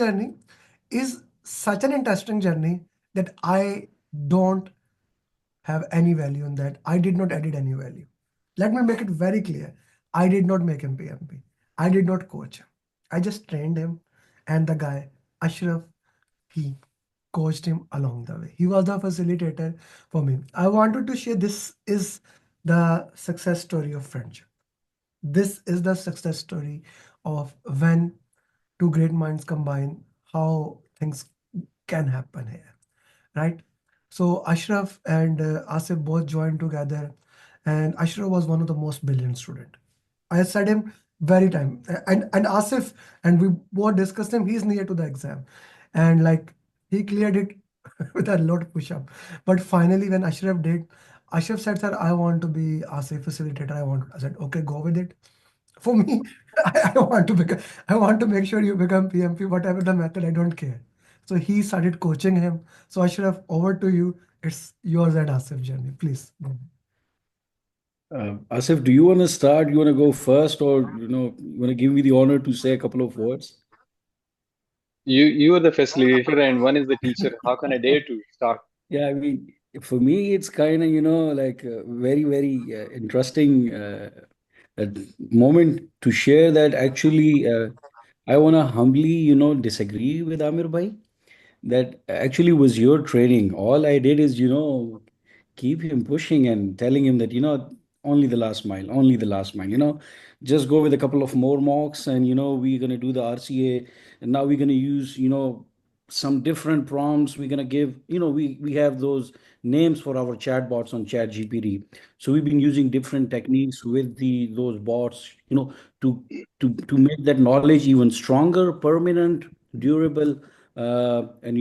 journey is such an interesting journey that I don't have any value in that. I did not added any value. Let me make it very clear. I did not make him PMP. I did not coach him. I just trained him, and the guy, Ashraf, he coached him along the way. He was the facilitator for me. I wanted to share this is the success story of friendship. This is the success story of when two great minds combine, how things can happen here, right? So Ashraf and Asif both joined together, and Ashraf was one of the most brilliant student. I said him very time, and Asif and we both discussed him. He's near to the exam, and like he cleared it with a lot of push up. But finally, when Ashraf did, Ashraf said, "Sir, I want to be Asif facilitator. I want." I said, "Okay, go with it." For me, I want to become, I want to make sure you become PMP, whatever the method, I don't care. So he started coaching him. So I should have over to you. It's yours and Asif journey. Please. Go. Asif, do you want to start? You want to go first, or you want to give me the honor to say a couple of words? You are the facilitator and one is the teacher. How can I dare to start? Yeah, I mean, for me, it's kind of, like a very, very interesting uh, moment to share that actually I want to humbly, disagree with Amir Bhai. That actually was your training. All I did is, keep him pushing and telling him that, only the last mile, only the last mile, just go with a couple of more mocks and, we're going to do the RCA. And now we're going to use, some different prompts. We're going to give, we have those names for our chatbots on Chat GPT. So we've been using different techniques with those bots, to to make that knowledge even stronger, permanent, durable, and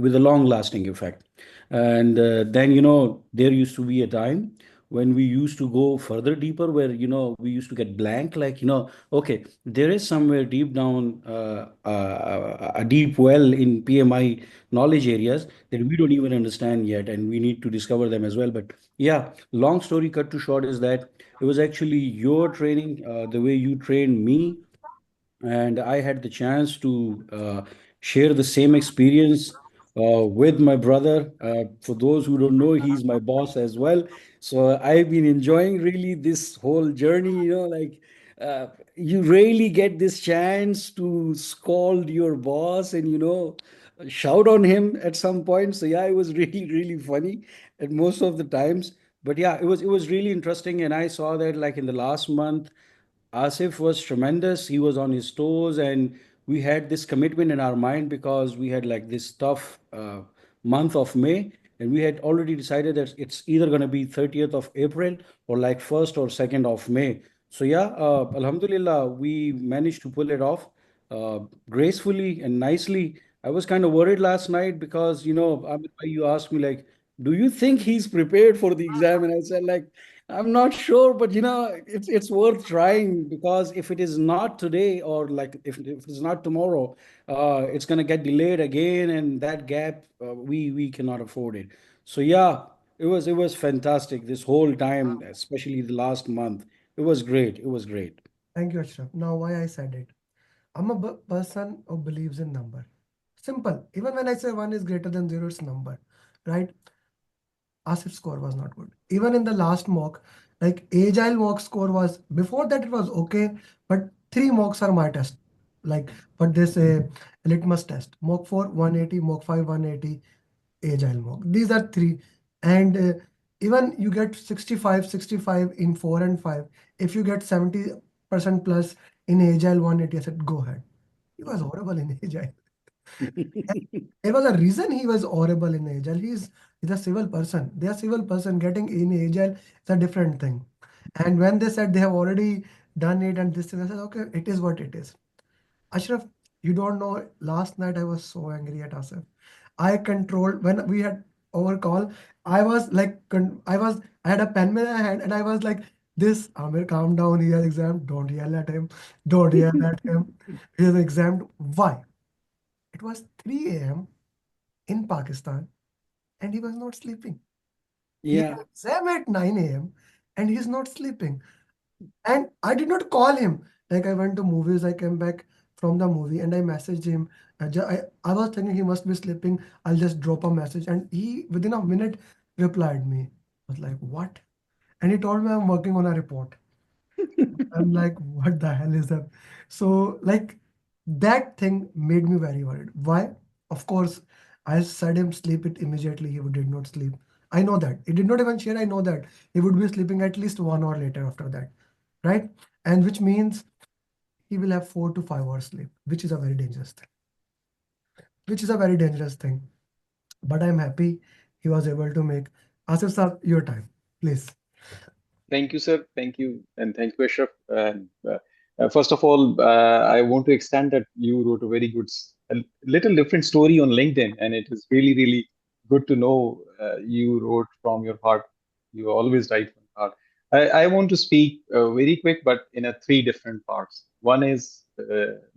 with a long lasting effect. And then, there used to be a time when we used to go further deeper, where we used to get blank, like, okay, there is somewhere deep down a deep well in PMI knowledge areas that we don't even understand yet, and we need to discover them as well. But yeah, long story cut to short is that it was actually your training, the way you trained me, and I had the chance to share the same experience with my brother. For those who don't know, he's my boss as well. So I've been enjoying really this whole journey. Like, you really get this chance to scold your boss and shout on him at some point. So yeah, it was really really funny at most of the times. But yeah, it was really interesting, and I saw that like in the last month. Asif was tremendous. He was on his toes, and we had this commitment in our mind because we had like this tough month of May, and we had already decided that it's either going to be 30th of April or like 1st or 2nd of May. So yeah, Alhamdulillah, we managed to pull it off uh, gracefully and nicely. I was kind of worried last night because Amit bhai, you asked me like, do you think he's prepared for the exam? And I said like, I'm not sure, but it's worth trying, because if it is not today, or like if it's not tomorrow, it's gonna get delayed again, and that gap we cannot afford it. So yeah, it was fantastic this whole time, especially the last month. It was great. It was great. Thank you, Ashraf. Now, why I said it. I'm a person who believes in number. Simple. Even when I say one is greater than zero, it's number, right? Asif's score was not good. Even in the last mock, like Agile mock score was before that it was okay, but three mocks are my test. Like what they say, litmus test. Mock 4, 180, mock 5, 180, Agile mock. These are three. And even you get 65, 65 in 4 and 5. If you get 70% plus in Agile 180, I said, go ahead. He was horrible in Agile. There was a reason he was horrible in Agile. He's a civil person. They are civil person. Getting in Agile is a different thing. And when they said they have already done it and this thing, I said, okay, it is what it is. Ashraf, you don't know. Last night I was so angry at Asif. I controlled when we had our call. I was like, I had a pen in my hand and I was like, this Amir, calm down. He has exam. Don't yell at him. Don't yell at him. He has exam. Why? It was 3 a.m. in Pakistan and he was not sleeping. He had Yeah. exam at 9 a.m. and he's not sleeping. And I did not call him. Like I went to movies, I came back from the movie, and I messaged him. I was thinking he must be sleeping. I'll just drop a message, and he within a minute replied me. I was like, what? And he told me I'm working on a report. I'm like, what the hell is that? So, like, that thing made me very worried. Why? Of course, I said him sleep it immediately. He did not sleep. I know that. He did not even share. I know that. He would be sleeping at least 1 hour later after that. Right? And which means he will have 4 to 5 hours sleep, which is a very dangerous thing. Which is a very dangerous thing. But I'm happy he was able to make. Asif sir, your time, please. Thank you, sir. Thank you. And thank you, Ashraf. And first of all, I want to extend that you wrote a very good, a little different story on LinkedIn. And it is really, really good to know you wrote from your heart. You always write from your heart. I want to speak very quick, but in a three different parts. One is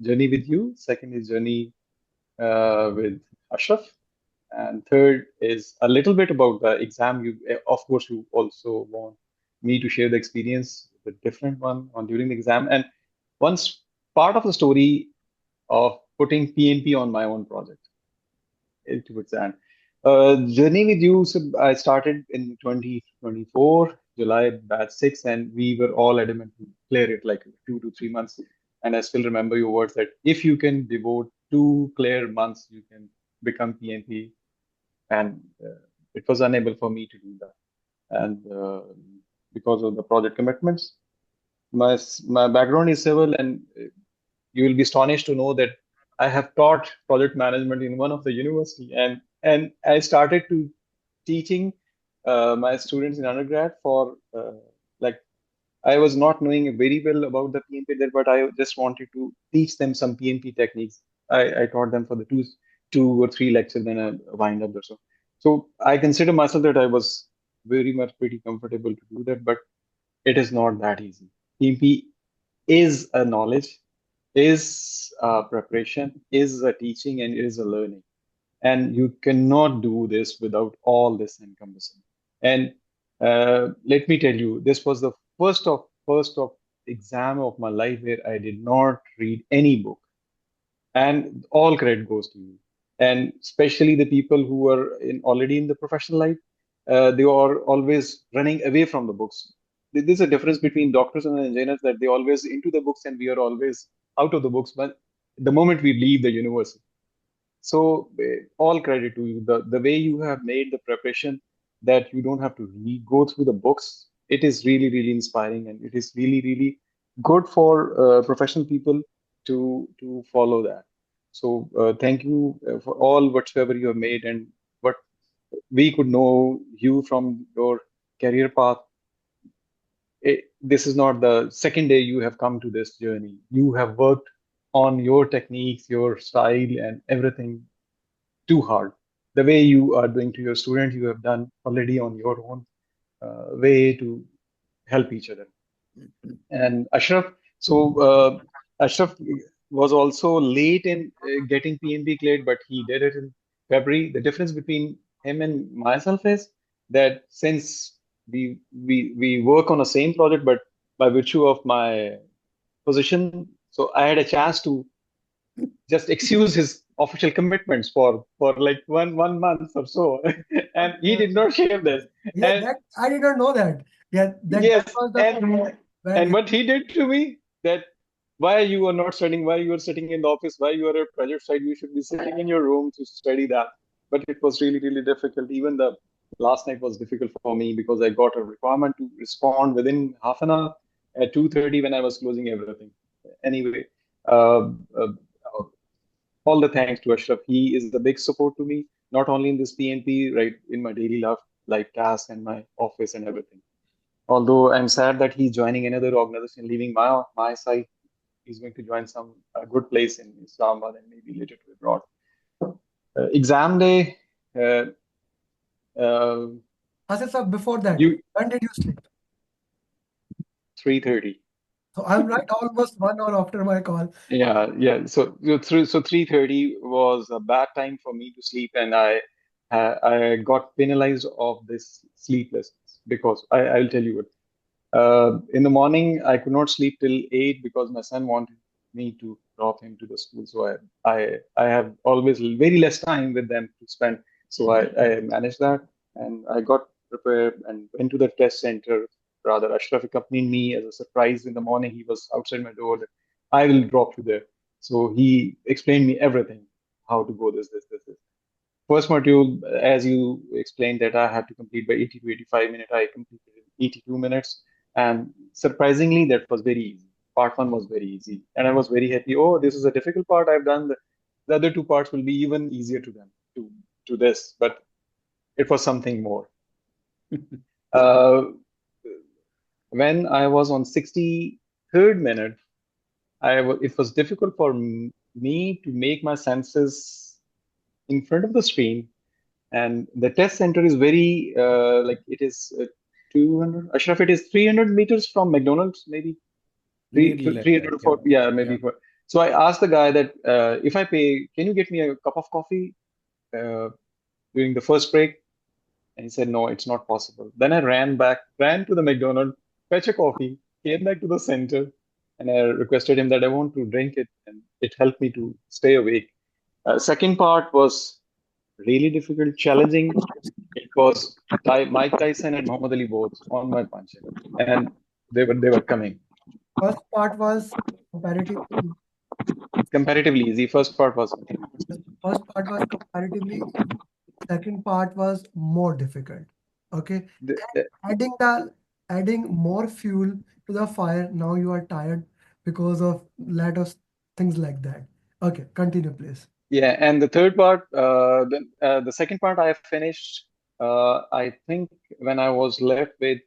journey with you. Second is journey with Ashraf. And third is a little bit about the exam. Of course, you also want me to share the experience, the different one on during the exam. And once part of the story of putting PMP on my own project towards the end. Journey with you, so I started in 2024, July batch 6, and we were all adamant to clear it like 2 to 3 months. And I still remember your words that if you can devote 2 clear months, you can become PMP. And it was unable for me to do that. And because of the project commitments, my background is civil, and you will be astonished to know that I have taught project management in one of the university, and I started to teaching my students in undergrad for like I was not knowing very well about the PMP there, but I just wanted to teach them some PMP techniques. I taught them for the two or three lectures, then I wind up or so. So I consider myself that I was very much pretty comfortable to do that, but it is not that easy. PMP is a knowledge, is a preparation, is a teaching, and is a learning. And you cannot do this without all this encompassing. And let me tell you, this was the first of exam of my life where I did not read any book, and all credit goes to you. And especially the people who are already in the professional life, they are always running away from the books. There's a difference between doctors and engineers that they always into the books and we are always out of the books. But the moment we leave the university, so all credit to you. The way you have made the preparation that you don't have to go through the books. It is really really inspiring, and it is really really good for professional people to follow that. So thank you for all whatsoever you have made, and what we could know you from your career path. This is not the second day you have come to this journey. You have worked on your techniques, your style, and everything too hard. The way you are doing to your student, you have done already on your own way to help each other. And Ashraf, so Ashraf was also late in getting PNB cleared, but he did it in February. The difference between him and myself is that since we work on the same project, but by virtue of my position, so I had a chance to just excuse his official commitments for like one month or so, and he Yeah, did not share this. yeah, And that I did not know that. Yeah, that yes, was the and when and what he did to me, that why you are not studying, why you are sitting in the office, why you are at project site, you should be sitting in your room to study that. But it was really really difficult. Even the last night was difficult for me because I got a requirement to respond within half an hour at 2:30 when I was closing everything. Anyway, uh, uh, all the thanks to Ashraf. He is a big support to me, not only in this PNP, right, in my daily life tasks and my office and everything. Although I'm sad that he's joining another organization, leaving my side. He's going to join some good place in Islamabad and maybe later to abroad. Exam day, uh, uh, Asif sir, before that, you when did you sleep? 3:30. So I'm right almost 1 hour after my call. Yeah, yeah. So 3:30 was a bad time for me to sleep, and I got penalized of this sleeplessness because I'll tell you what. In the morning, I could not sleep till 8 because my son wanted. me to drop him to the school. So I have always very less time with them to spend. So I managed that, and I got prepared and went to the test center. Rather, Ashraf accompanied me as a surprise in the morning. He was outside my door that I will drop you there. So he explained me everything, how to go this. First module, as you explained, that I had to complete by 80 to 85 minutes. I completed in 82 minutes. And surprisingly, that was very easy. Part one was very easy. And I was very happy. Oh, this is a difficult part I've done. The other two parts will be even easier to them, to this. But it was something more. uh, when I was on 63rd minute, it was difficult for me to make my senses in front of the screen. And the test center is very like it is 200. Ashraf, it is 300 meters from McDonald's, maybe Nearly like 300 that. to Yeah. 4. Yeah, Yeah. maybe. So I asked the guy that if I pay, can you get me a cup of coffee uh, during the first break? And he said, no, it's not possible. Then I ran to the McDonald's, fetch a coffee, came back to the center, and I requested him that I want to drink it, and it helped me to stay awake. Second part was really difficult, challenging. It was Mike Tyson and Muhammad Ali both on my punch, and they were coming. First part was comparatively Comparatively easy. First part was comparatively easy. first part was comparatively easy. Second part was more difficult. Okay. The- And adding more fuel to the fire. Now you are tired because of lot of things like that. Okay, continue, please. yeah, and the third part, the second part I finished. I think when I was left with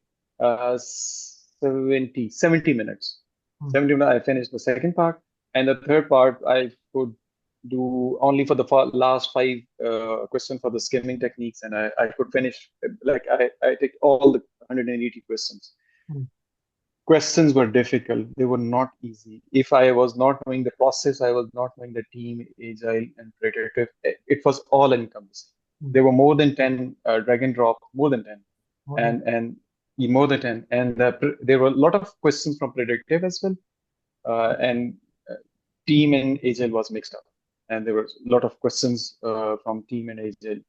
70 minutes. Hmm. 70 minutes, I finished the second part, and the third part I could do only for the last five questions for the skimming techniques, and I could finish like I take all the 180 questions. Hmm. Questions were difficult. They were not easy. If I was not knowing the process, I was not knowing the team, agile and predictive. It was all encompassing. Hmm. There were more than 10 drag and drop, more than 10, More than and more than 10. And there were a lot of questions from predictive as well. And uh, team and agile was mixed up. And there were a lot of questions from team and agile.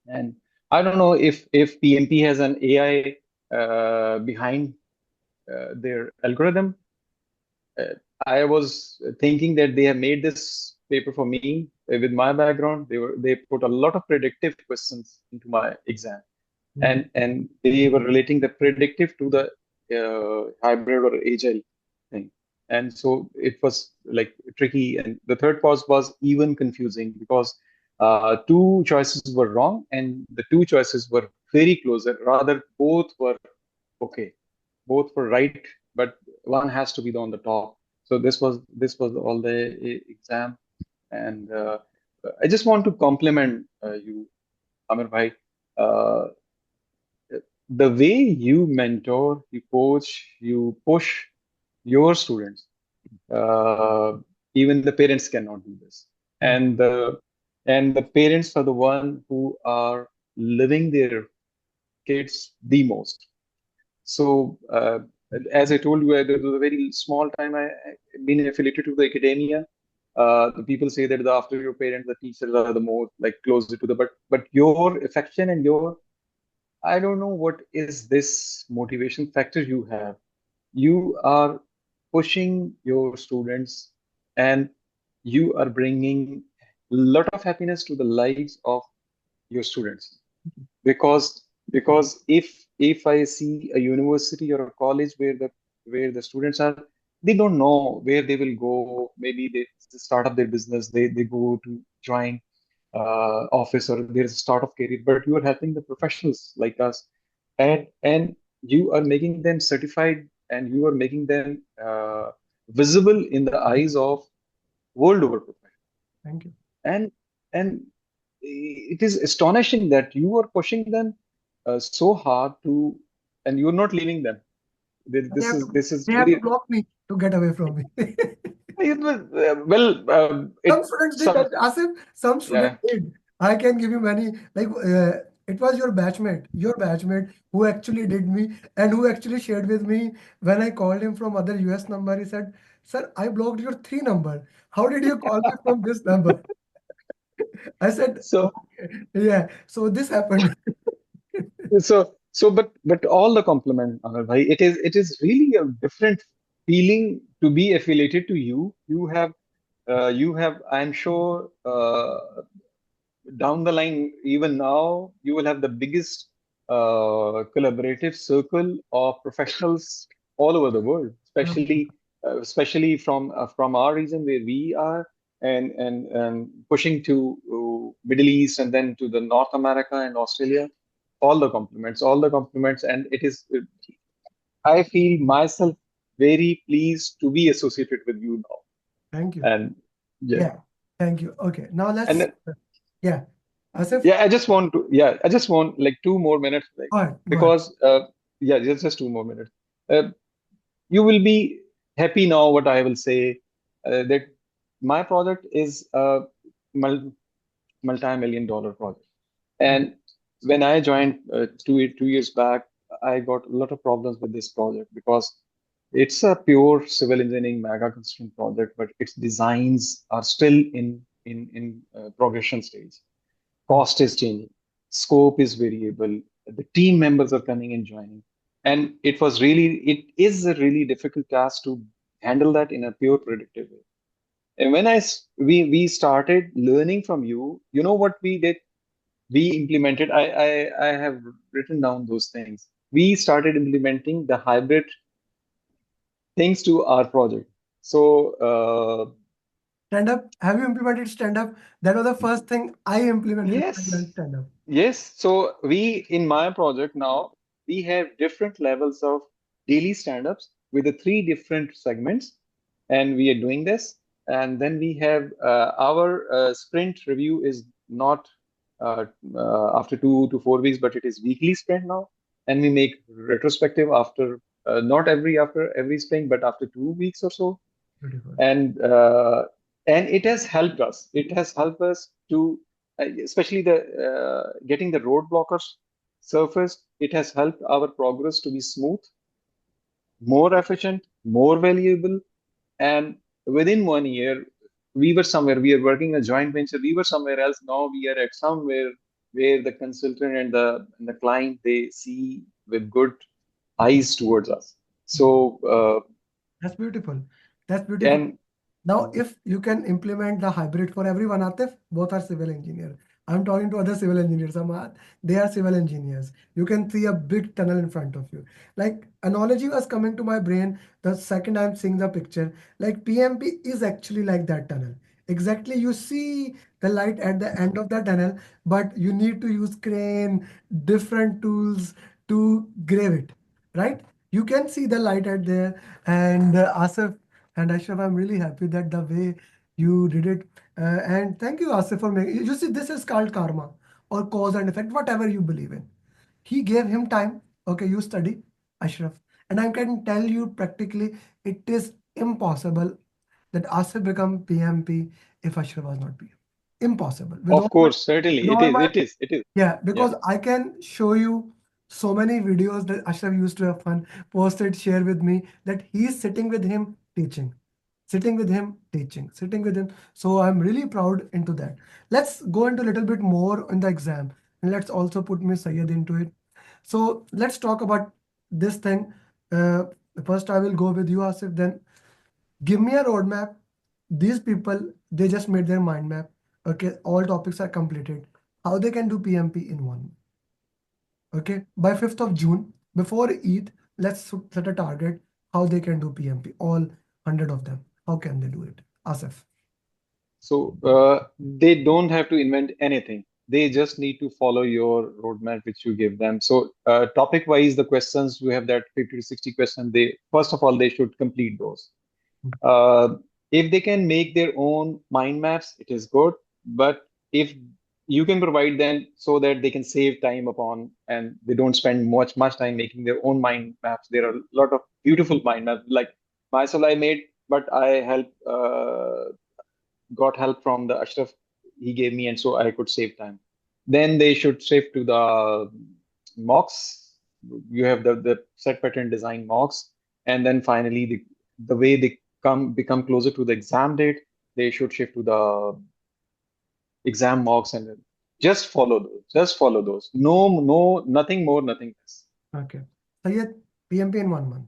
And I don't know if PMP has an AI behind their algorithm. Uh, I was thinking that they have made this paper for me with my background. They put a lot of predictive questions into my exam, Hmm. and they were relating the predictive to the hybrid or agile thing, and so it was like tricky. And the third pause was even confusing because two choices were wrong and the two choices were very close. Rather, both were okay, both were right, but one has to be on the top. So this was all the exam, and I just want to compliment you, Amir bhai. Uh, the way you mentor, you coach, you push your students, uh, even the parents cannot do this, Hmm. and the parents are the one who are living their kids the most. So, as I told you, there was a very small time been affiliated to the academia. The people say that after your parents, the teachers are the more like closer to the, but your affection and your, I don't know what is this motivation factor you have. You are pushing your students, and you are bringing a lot of happiness to the lives of your students, because if I see a university or a college where the students are, they don't know where they will go. Maybe they start up their business, they go to join office, or there's a start of career, but you are helping the professionals like us, and you are making them certified, and you are making them visible in the eyes of world over professionals. Thank you. And it is astonishing that you are pushing them so hard to, and you're not leaving them. This, They this have is to this is they have to very block me to get away from me. it was, well, Some it students did some that, Asif. Some students yeah. did. I can give you many. Like it was your batchmate who actually did me and who actually shared with me when I called him from other US number. He said, sir, I blocked your three number. How did you call me from this number? I said, So okay, yeah. So this happened. but all the compliment, Anand bhai, it is really a different feeling to be affiliated to you. You have, I'm sure, down the line, even now, you will have the biggest collaborative circle of professionals all over the world, especially from our region where we are, and pushing to Middle East and then to the North America and Australia. All the compliments, and it is. I feel myself very pleased to be associated with you Thank you. now, and yeah, Yeah. Thank you. Okay. Now and let's, then yeah. Asif, yeah, I just want like 2 more minutes, like, go ahead. Go ahead. because yeah, just 2 more minutes. Uh, you will be happy now. What I will say, that my project is a mul multi-million-dollar project, Okay. and when I joined 2 years back, I got a lot of problems with this project because it's a pure civil engineering mega construction project, but its designs are still in progression stage. Cost is changing, scope is variable, the team members are coming and joining, and it is a really difficult task to handle that in a pure predictive way. And when we started learning from you, you know what we did? We implemented. I have written down those things. We started implementing the hybrid things to our project. So Stand up. Have you implemented stand up? That was the first thing I implemented when I learned yes, stand up. yes. So in my project now, we have different levels of daily stand-ups with the three different segments, and we are doing this. And then we have our sprint review is not after 2 to 4 weeks, but it is weekly sprint now. And we make retrospective after not after every sprint, but after 2 weeks or so. Beautiful. And it has helped us. It has helped us to, especially the getting the road blockers surfaced. It has helped our progress to be smooth, more efficient, more valuable, and within 1 year, we were somewhere. We are working a joint venture. We were somewhere else. Now we are at somewhere where the consultant and the client, they see with good eyes towards us. So That's beautiful. That's beautiful. and Now, if you can implement the hybrid for everyone, Atif, both are civil engineer. I'm talking to other civil engineers. They are civil engineers. You can see a big tunnel in front of you. Like analogy was coming to my brain the second I'm seeing the picture. Like PMP is actually like that tunnel. Exactly, you see the light at the end of the tunnel, but you need to use crane, different tools to grave it, right? You can see the light at there, and Asif and Ashraf, I'm really happy that the way you did it. And thank you, Asif, for making. You see, this is called karma or cause and effect, whatever you believe in. He gave him time. Okay, you study, Ashraf. And I can tell you practically, it is impossible that Asif become PMP if Ashraf was not PM. Impossible. of course, certainly, With it all is. my It is. It is. yeah, Yeah. because I can show you so many videos that Ashraf used to have fun, posted, share with me that he's sitting with him teaching, sitting with him teaching, sitting with him. So I'm really proud into that. Let's go into a little bit more in the exam, and let's also put Miss Sayed into it. So let's talk about this thing. Uh, First, I will go with you, Asif. Then give me a roadmap. These people, they just made their mind map. Okay, all topics are completed. How they can do PMP in one. Okay, by 5th of June, before Eid, let's set a target how they can do PMP, all 100 of them. How can they do it? Asif. So they don't have to invent anything. They just need to follow your roadmap which you give them. So topic wise, the questions we have that 50 to 60 questions. They first of all they should complete those. Uh, if they can make their own mind maps, it is good. But if you can provide them so that they can save time upon and they don't spend much time making their own mind maps. There are a lot of beautiful mind maps. Like myself, I made, but I help got help from the Ashraf he gave me, and so I could save time. Then they should shift to the mocks. You have the set pattern design mocks, and then finally the way they come become closer to the exam date, they should shift to the exam mocks and then just follow those. Just follow those. No, no, nothing more, nothing less. Okay. Sayed, PMP in 1 month.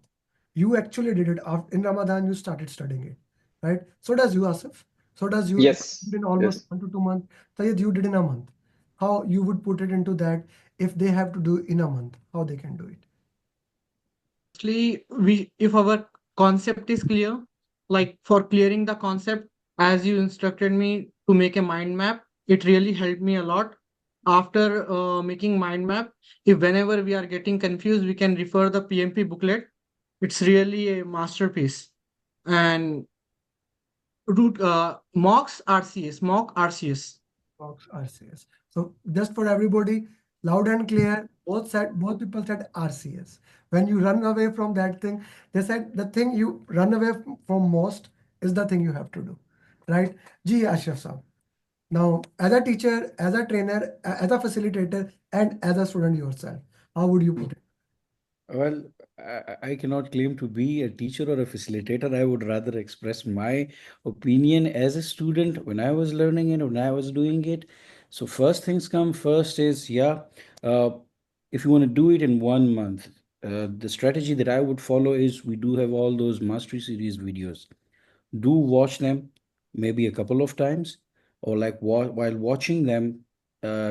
You actually did it. In Ramadan, you started studying it, right? So does you, Asif. So does you. Yes, In almost yes. 1 to 2 months. Sayed, you did in a month. How you would put it into that if they have to do in a month? How they can do it? Firstly, we if our concept is clear, like for clearing the concept, as you instructed me to make a mind map, it really helped me a lot. After making mind map, if whenever we are getting confused, we can refer the PMP booklet. It's really a masterpiece. And root mock RCS. Box RCS. So just for everybody, loud and clear, both people said RCS. When you run away from that thing, they said the thing you run away from most is the thing you have to do. Right? Ji Ashraf Saab. Now, as a teacher, as a trainer, as a facilitator, and as a student yourself, how would you put it? Well, I cannot claim to be a teacher or a facilitator. I would rather express my opinion as a student when I was learning it, when I was doing it. So first things come first is, yeah, uh, if you want to do it in 1 month, the strategy that I would follow is we do have all those mastery series videos. Do watch them maybe a couple of times, or like while watching them,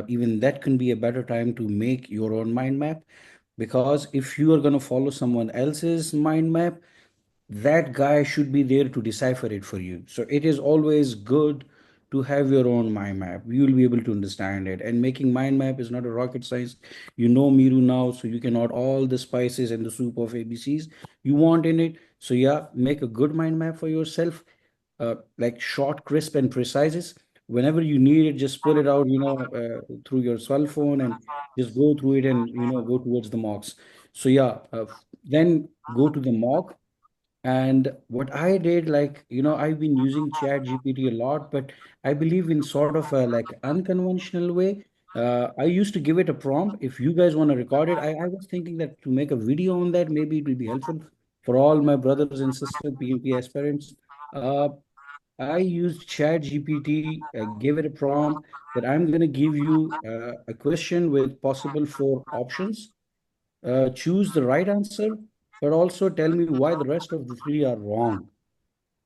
even that can be a better time to make your own mind map, because if you are going to follow someone else's mind map, that guy should be there to decipher it for you. So it is always good to have your own mind map. You will be able to understand it. And making mind map is not a rocket science. You know Miru now, so you can add all the spices and the soup of ABCs you want in it. So yeah, make a good mind map for yourself, like short, crisp, and precise. Whenever you need it, just pull it out, through your cell phone and just go through it and go towards the mocks. So yeah, then go to the mock. And what I did, like, I've been using Chat GPT a lot, but I believe in sort of a like unconventional way. I used to give it a prompt. If you guys want to record it, I was thinking that to make a video on that, maybe it will be helpful for all my brothers and sisters, PMP aspirants. Uh, I used Chat GPT, gave it a prompt that I'm going to give you a question with possible four options. Choose the right answer, but also tell me why the rest of the three are wrong.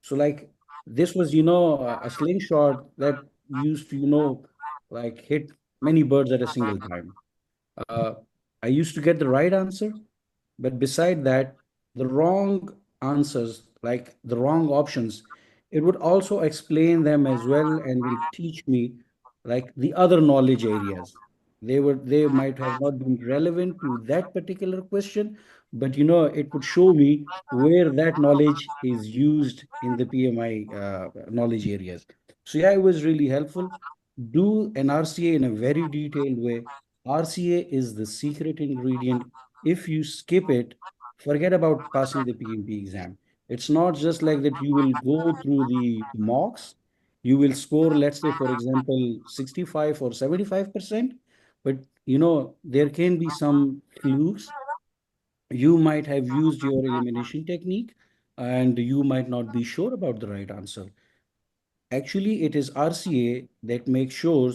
So, like, this was, a slingshot that used to, like hit many birds at a single time. Uh, I used to get the right answer, but beside that, the wrong answers, like the wrong options, it would also explain them as well and will teach me like the other knowledge areas. They might have not been relevant to that particular question, but it would show me where that knowledge is used in the PMI knowledge areas. So yeah, it was really helpful. Do an RCA in a very detailed way. RCA is the secret ingredient. If you skip it, forget about passing the PMP exam. It's not just like that you will go through the mocks, you will score, let's say, for example, 65 or 75%, but there can be some flukes. You might have used your elimination technique and you might not be sure about the right answer. Actually, it is RCA that makes sure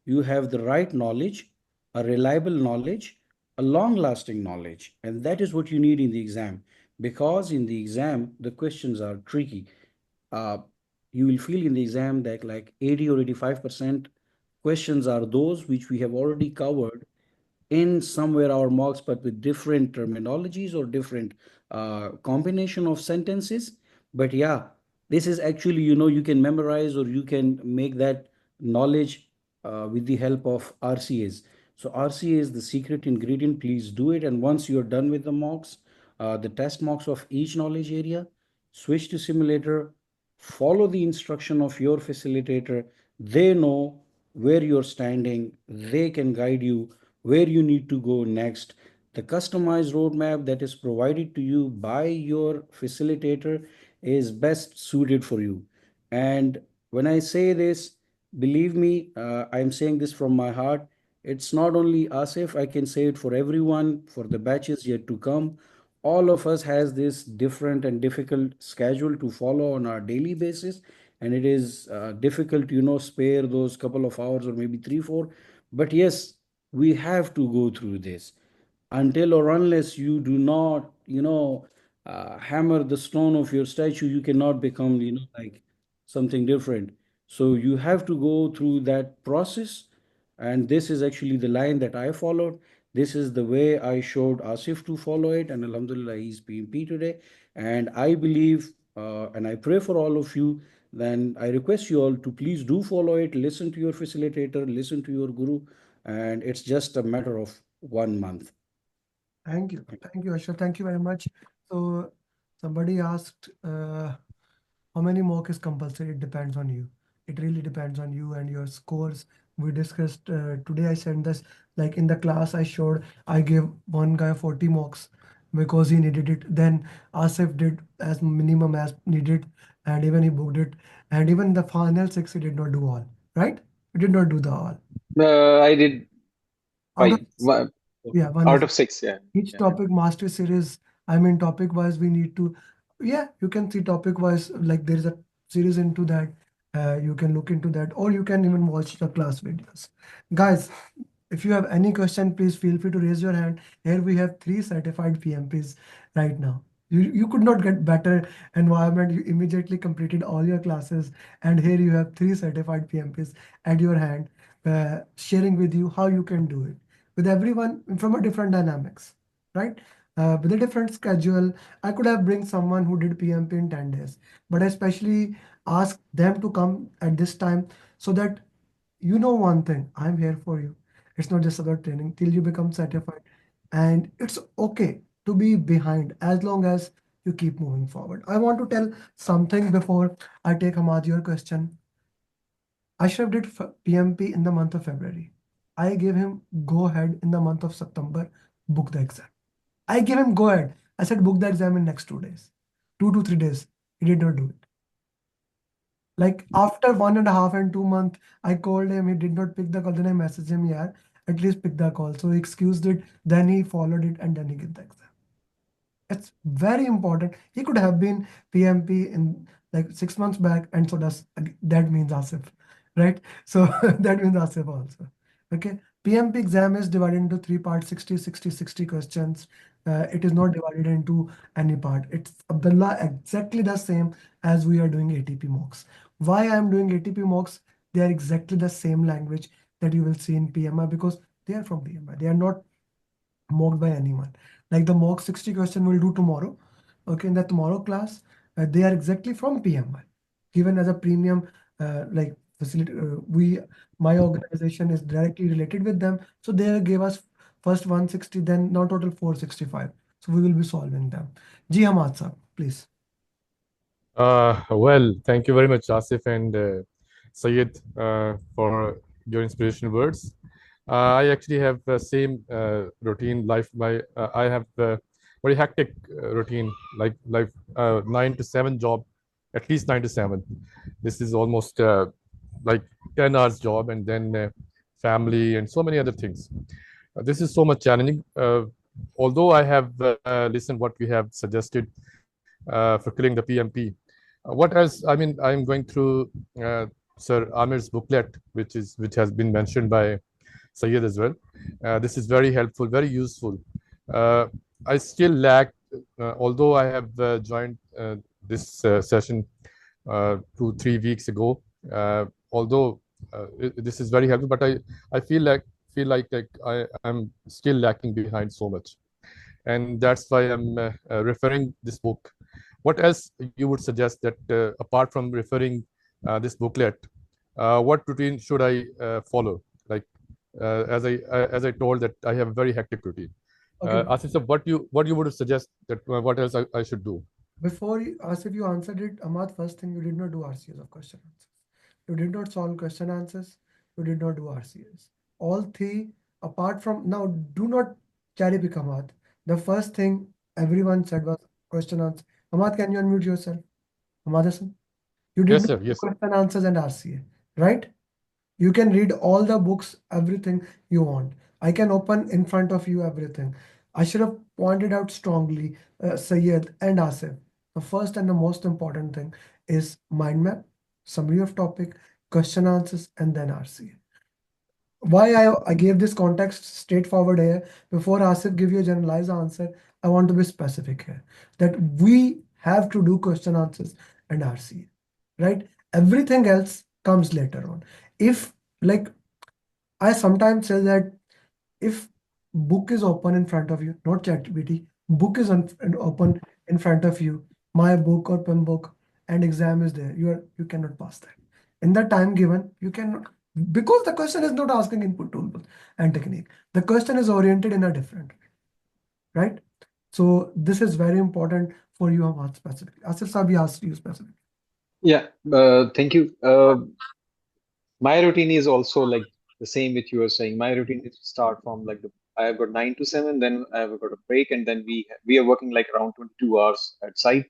you have the right knowledge, a reliable knowledge, a long lasting knowledge. And that is what you need in the exam. Because in the exam, the questions are tricky. Uh, you will feel in the exam that like 80 or 85% questions are those which we have already covered in somewhere our mocks, but with different terminologies or different combination of sentences. But yeah, this is actually, you can memorize or you can make that knowledge with the help of RCAs. So RCA is the secret ingredient. Please do it. And once you're done with the mocks, the test mocks of each knowledge area, switch to simulator, follow the instruction of your facilitator. They know where you're standing, they can guide you where you need to go next. The customized roadmap that is provided to you by your facilitator is best suited for you. And when I say this, believe me, I'm saying this from my heart. It's not only Asif, I can say it for everyone, for the batches yet to come. all of us has this different and difficult schedule to follow on our daily basis, and it is difficult, spare those couple of hours or maybe 3 4. But yes, we have to go through this until or unless you do not, hammer the stone of your statue. You cannot become, like something different. So you have to go through that process, and this is actually the line that I followed. This is the way I showed Asif to follow it, and Alhamdulillah, he's PMP today. And I believe, and I pray for all of you. Then I request you all to please do follow it. Listen to your facilitator, listen to your guru, and it's just a matter of 1 month. Thank you, Ashraf. Thank you very much. So somebody asked, how many mock is compulsory? It depends on you. It really depends on you and your scores. We discussed today. I said this, like in the class I showed, I gave one guy 40 mocks because he needed it. Then Asif did as minimum as needed, and even he booked it. And even the final six, he did not do all. Right? He did not do the all. I did Out of 5. yeah, one Out is of 6. Yeah. each Yeah. topic master series. I mean, topic wise, we need to, yeah, you can see topic wise, like there is a series into that. You can look into that, or you can even watch the class videos. Guys, if you have any question, please feel free to raise your hand. Here we have 3 certified PMPs right now. You could not get better environment. You immediately completed all your classes, and here you have 3 certified PMPs at your hand, sharing with you how you can do it with everyone from a different dynamics, right? With a different schedule. I could have bring someone who did PMP in 10 days, but I especially ask them to come at this time so that you know one thing, I'm here for you. It's not just about training till you become certified. And it's okay to be behind as long as you keep moving forward. I want to tell something before I take Hamad your question. Ashraf did PMP in the month of February. I gave him go ahead in the month of September, book the exam. I gave him go ahead. I said book the exam in next 2 days, 2 to 3 days. He did not do it. Like after 1.5 and 2 months, I called him. He did not pick the call. Then I messaged him, yeah, at least pick the call. So he excused it. Then he followed it, and then he did the exam. It's very important. He could have been PMP in like 6 months back, and so does that means Asif, right? So that means Asif also. Okay. PMP exam is divided into 3 parts, 60, 60, 60 questions. It is not divided into any part. It's Abdullah exactly the same as we are doing ATP mocks. Why I am doing ATP mocks? They are exactly the same language that you will see in PMI because they are from PMI. They are not mocked by anyone. Like the mock 60 question we'll do tomorrow. Okay, in the tomorrow class, they are exactly from PMI, given as a premium like facility. My organization is directly related with them, so they gave us first 160, then now total 465. So we will be solving them. Ji Hamad sir, please. Well, thank you very much, Asif and Sayed, for your inspirational words. I actually have the same routine life. I have a very hectic routine, like 9 to 7 job, at least 9 to 7. This is almost like 10 hours job, and then family and so many other things. This is so much challenging. Although I have listened what we have suggested for killing the PMP. What else? I mean, I'm going through Sir Amir's booklet, which has been mentioned by Sayed as well. This is very helpful, very useful. I still lack, although I have joined this session 2 3 weeks ago. Although this is very helpful, but I feel like I'm still lacking behind so much, and that's why I'm referring this book. What else you would suggest that apart from referring this booklet, what routine should I follow? Like as I told that I have a very hectic routine. Okay, Asif, sir, what you would suggest that what else I should do? before you ask if you answered it, Ahmad, first thing you did not do RCS of question answers. You did not solve question answers. You did not do RCS. All three, apart from now, do not cherry pick Ahmad. The first thing everyone said was question answer. Ahmad, can you unmute yourself? Ahmad Hassan, you did Yes, not sir. do Yes, sir. question answers and RCA, right? You can read all the books, everything you want. I can open in front of you everything. Ashraf pointed out strongly, Sayed and Asif, the first and the most important thing is mind map, summary of topic, question answers, and then RCA. Why I gave this context straightforward here, before Asif give you a generalized answer, I want to be specific here, that we have to do question answers and RCA, right? Everything else comes later on. If, like, I sometimes say that if book is open in front of you, not ChatGPT, book is open in front of you, my book or PIM book, and exam is there, you cannot pass that. In the time given, you cannot, because the question is not asking input tool and technique. The question is oriented in a different way, right? So this is very important for you, Hamad, specifically. Asif Sabi asked you specifically. Yeah, thank you. My routine is also like the same with you were saying. My routine is to start from like I have got 9 to 7, then I have got a break, and then we are working like around 22 hours at site.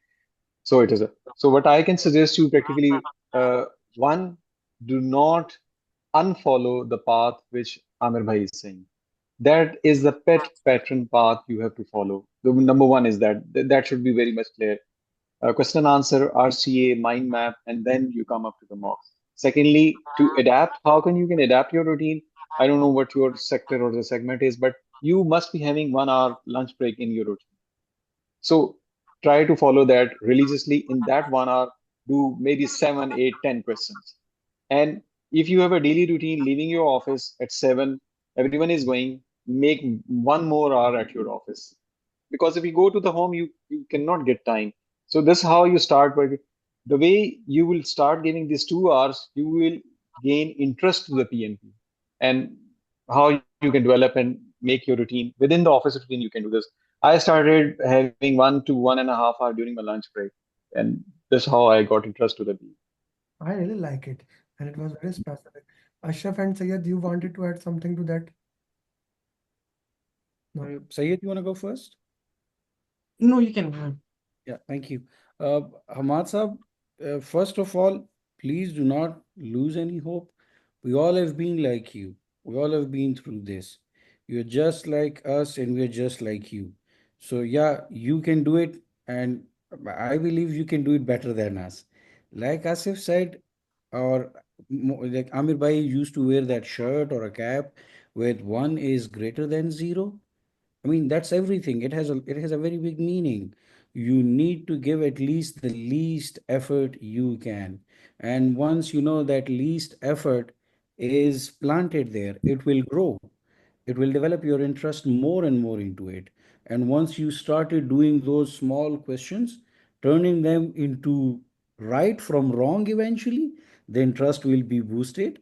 So it is a so what I can suggest you practically, one, do not unfollow the path which Amir Bhai is saying. That is the pet pattern path you have to follow. The number one is that should be very much clear. Question and answer, RCA, mind map, and then you come up to the mocks. Secondly, to adapt, how can adapt your routine? I don't know what your sector or the segment is, but you must be having 1 hour lunch break in your routine. So try to follow that religiously. In that 1 hour, do maybe 7, 8, 10 questions. And if you have a daily routine, leaving your office at 7, everyone is going, make 1 more hour at your office. Because if you go to the home, you cannot get time. So this is how you start. By the way you will start giving these 2 hours, you will gain interest to the PMP, and how you can develop and make your routine within the office routine. You can do this. I started having 1 to 1.5 hour during my lunch break, and that's how I got interest to the PMP. I really like it, and it was very specific. Ashraf and Sayed, you wanted to add something to that? No. Sayed, you want to go first? No, you can. Yeah, thank you. Hamad Sahab, first of all, please do not lose any hope. We all have been like you. We all have been through this. You're just like us, and we're just like you. So, yeah, you can do it, and I believe you can do it better than us. Like Asif said, or like Amir Bhai used to wear that shirt or a cap where one is greater than zero. I mean, that's everything. It has a very big meaning. You need to give at least the least effort you can. And once you know that least effort is planted there, it will grow. It will develop your interest more and more into it. And once you started doing those small questions, turning them into right from wrong eventually, the interest will be boosted.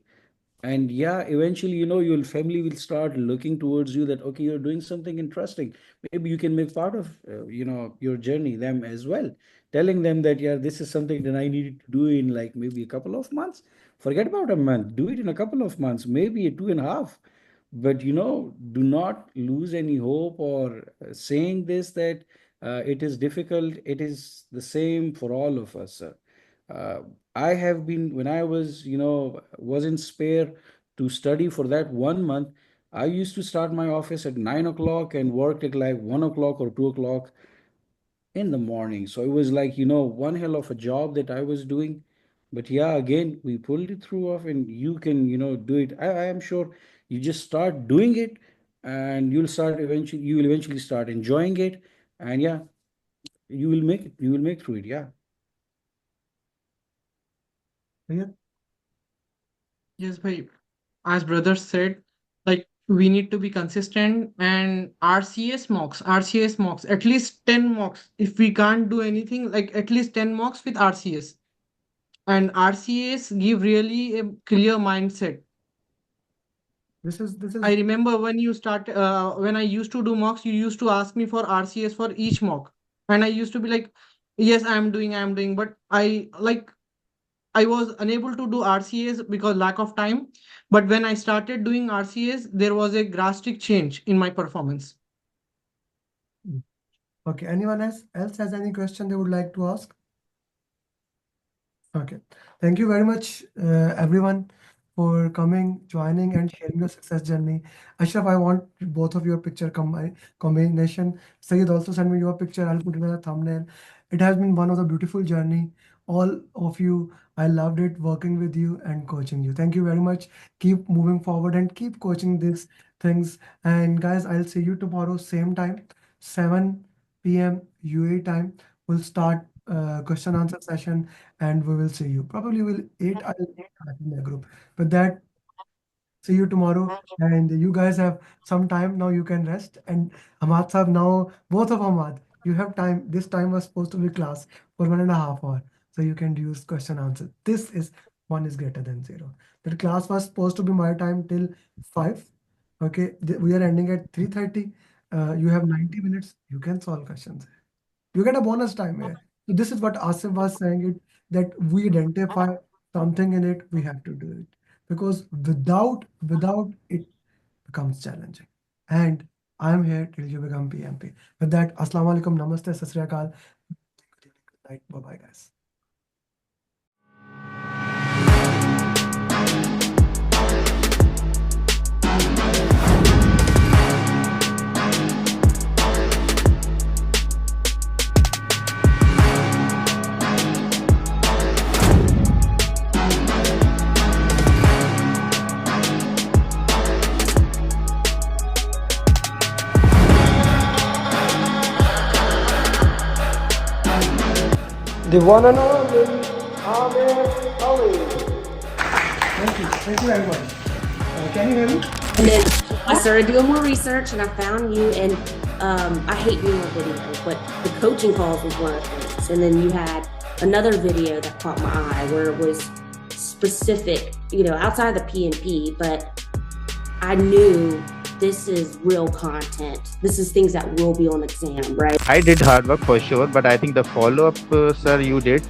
And yeah, eventually, your family will start looking towards you that, okay, you're doing something interesting. Maybe you can make part of, your journey, them as well. Telling them that, yeah, this is something that I needed to do in like maybe a couple of months. Forget about a month. Do it in a couple of months, maybe a 2.5. But, do not lose any hope or saying this that it is difficult. It is the same for all of us, sir. Uh, I have been, when I wasn't spare to study for that 1 month, I used to start my office at 9 o'clock and work at like 1 o'clock or 2 o'clock in the morning. So it was like, one hell of a job that I was doing. But yeah, again, we pulled it through off, and you can, do it. I am sure you just start doing it, and you will eventually start enjoying it. And yeah, you will make it. You will make through it. Yeah. Sayed? Yes, bhai. As brothers said, like we need to be consistent and RCS mocks, at least 10 mocks. If we can't do anything, like at least 10 mocks with RCS. And RCS give really a clear mindset. This I is remember when I used to do mocks, you used to ask me for RCS for each mock. And I used to be like, yes, I'm doing. But I was unable to do RCS because lack of time. But when I started doing RCS, there was a drastic change in my performance. okay. Anyone else has any question they would like to ask? Okay. Thank you very much, everyone, for coming, joining, and sharing your success journey. Ashraf, I want both of your picture combination. Sayed, also send me your picture. I'll put it as a thumbnail. It has been one of the beautiful journey. All of you, I loved it working with you and coaching you. Thank you very much. Keep moving forward and keep coaching these things. And guys, I'll see you tomorrow, same time, 7 p.m. UAE time. We'll start question answer session and we will see you. Probably will 8. I'll back in the group. With that, see you tomorrow. And you guys have some time now. You can rest. And Ahmad Saab, now both of Ahmad, you have time. This time was supposed to be class for 1.5 hours. So you can use question answer. This is 1 is greater than 0. The class was supposed to be my time till 5. Okay, we are ending at 3:30. You have 90 minutes. You can solve questions. You get a bonus time here. So this is what Asif was saying it, that we identify something in it, we have to do it. Because without it becomes challenging. And I'm here till you become PMP. With that, Assalamu alaikum, namaste, sat sri akal. Good night. Bye-bye, guys. The one and only Amir Ali. Thank you very much. Can you hear me? And then I started doing more research and I found you, and I hate doing a video, but the coaching calls was one of the things. And then you had another video that caught my eye where it was specific, outside the PMP, but I knew this is real content. This is things that will be on exam, right? I did hard work for sure, but I think the follow-up, sir, you did.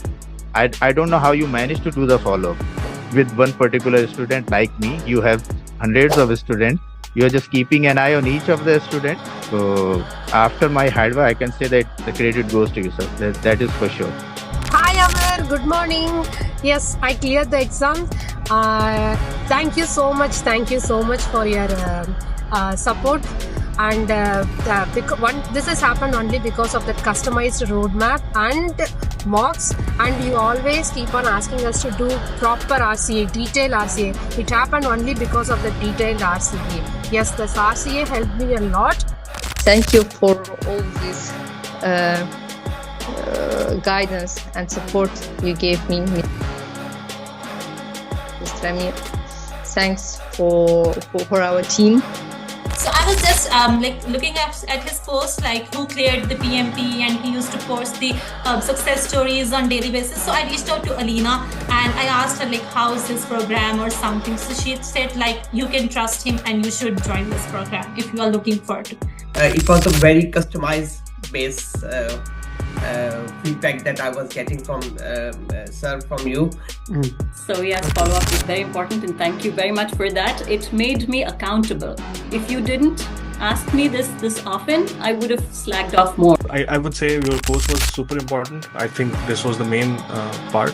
I don't know how you managed to do the follow-up. With one particular student like me, you have hundreds of students. You're just keeping an eye on each of the students. So after my hard work, I can say that the credit goes to you, sir. That is for sure. Hi Amir, good morning. Yes, I cleared the exam. Thank you so much. Thank you so much for your support. And this has happened only because of that customized roadmap and mocks, and you always keep on asking us to do proper RCA, detailed RCA. It happened only because of the detailed RCA. Yes, this RCA helped me a lot. Thank you for all this guidance and support you gave me. Mr. Amir, thanks for our team. So I was just looking at his post, who cleared the PMP, and he used to post the success stories on daily basis. So I reached out to Alina and I asked her how is this program or something. So she said you can trust him and you should join this program if you are looking for it. It was a very customized base feedback that I was getting from sir, from you. So yes, follow-up is very important, and thank you very much for that. It made me accountable. If you didn't ask me this often, I would have slacked off more. I would say your course was super important. I think this was the main part,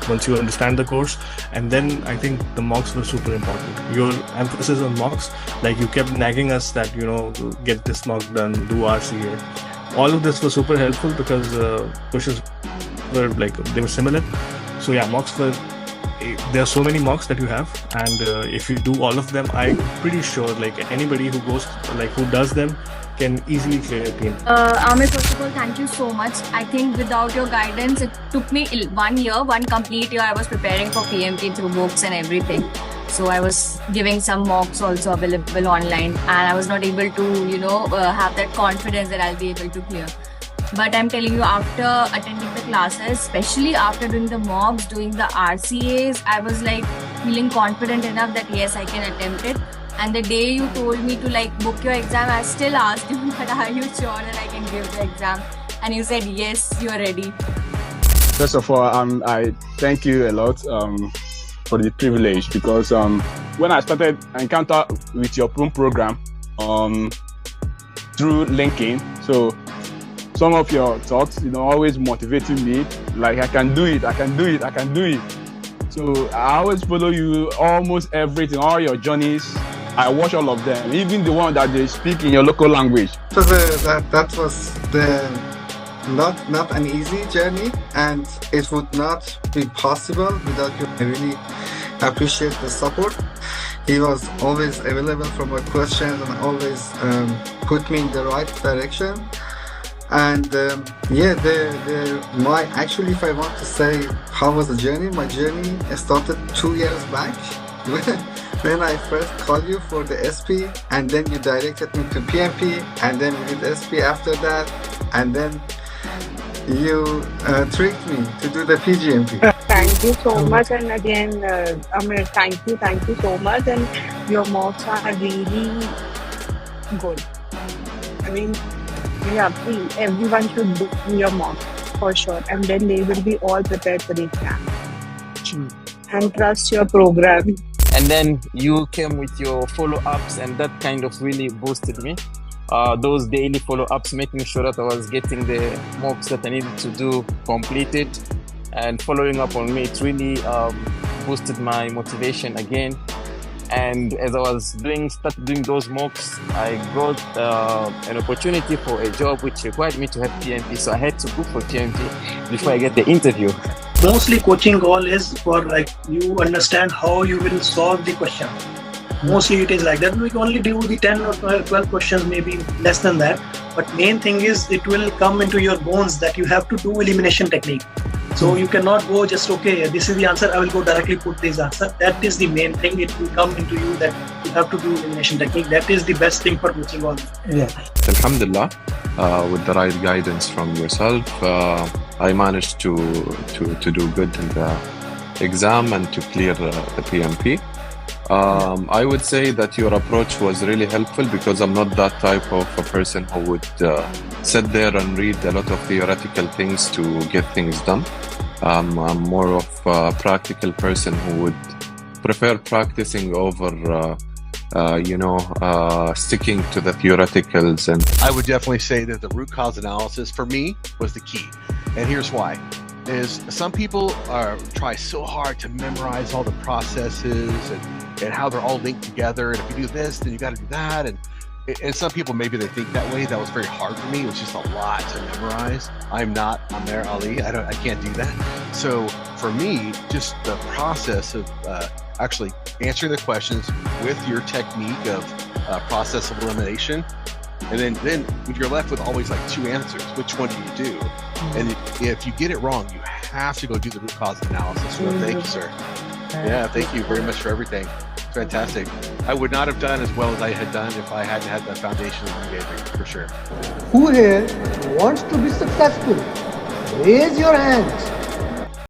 once you understand the course, and then I think the mocks were super important. Your emphasis on mocks, you kept nagging us that, get this mock done, do RCA. All of this was super helpful because questions were they were similar. So yeah, mocks were, there are so many mocks that you have, and if you do all of them, I'm pretty sure anybody who goes, who does them can easily clear a team. Amir, first of all, thank you so much. I think without your guidance, it took me 1 year, one complete year. I was preparing for PMP through books and everything. So I was giving some mocks also available online, and I was not able to, have that confidence that I'll be able to clear. But I'm telling you, after attending the classes, especially after doing the mocks, doing the RCAs, I was feeling confident enough that yes, I can attempt it. And the day you told me to book your exam, I still asked you that are you sure that I can give the exam? And you said yes, you are ready. First of all, I thank you a lot for the privilege, because when I started encounter with your program through LinkedIn, so some of your thoughts, always motivating me, I can do it, I can do it, I can do it. So I always follow you, almost everything, all your journeys. I watch all of them, even the one that they speak in your local language. So that was not an easy journey, and it would not be possible without you. I really appreciate the support. He was always available for my questions and always put me in the right direction. And actually, if I want to say how was the journey, my journey started 2 years back when I first called you for the SP, and then you directed me to PMP, and then we did SP after that, and then you tricked me to do the PGMP. Thank you so much, and again, Amir, thank you so much, and your mocks are really good. I mean, yeah, please, everyone should do your mock for sure, and then they will be all prepared for the exam. And trust your program. And then you came with your follow-ups, and that kind of really boosted me. Those daily follow-ups, making sure that I was getting the mocks that I needed to do completed, and following up on me, it really boosted my motivation again. And as I was started doing those mocks, I got an opportunity for a job which required me to have PMP. So I had to go for PMP before I get the interview. Mostly coaching call is for like you understand how you will solve the question. Mostly it is like that. We can only do the 10 or 12 questions, maybe less than that. But main thing is it will come into your bones that you have to do elimination technique. So you cannot go just, okay, this is the answer, I will go directly put this answer. That is the main thing. It will come into you that you have to do elimination technique. That is the best thing for coaching on. Yeah. Alhamdulillah, with the right guidance from yourself, I managed to do good in the exam and to clear the PMP. I would say that your approach was really helpful because I'm not that type of a person who would sit there and read a lot of theoretical things to get things done. I'm more of a practical person who would prefer practicing over sticking to the theoreticals. And I would definitely say that the root cause analysis for me was the key. And here's why. Is some people try so hard to memorize all the processes and how they're all linked together. And if you do this, then you got to do that. And some people, maybe they think that way. That was very hard for me. It was just a lot to memorize. I'm not Amir Ali. I can't do that. So for me, just the process of actually answering the questions with your technique of process of elimination. And then you're left with always like two answers. Which one do you do? And if you get it wrong, you have to go do the root cause analysis. So thank you, sir. Yeah, thank you very much for everything. Fantastic. I would not have done as well as I had done if I hadn't had the foundation that you gave me, for sure. Who here wants to be successful? Raise your hands.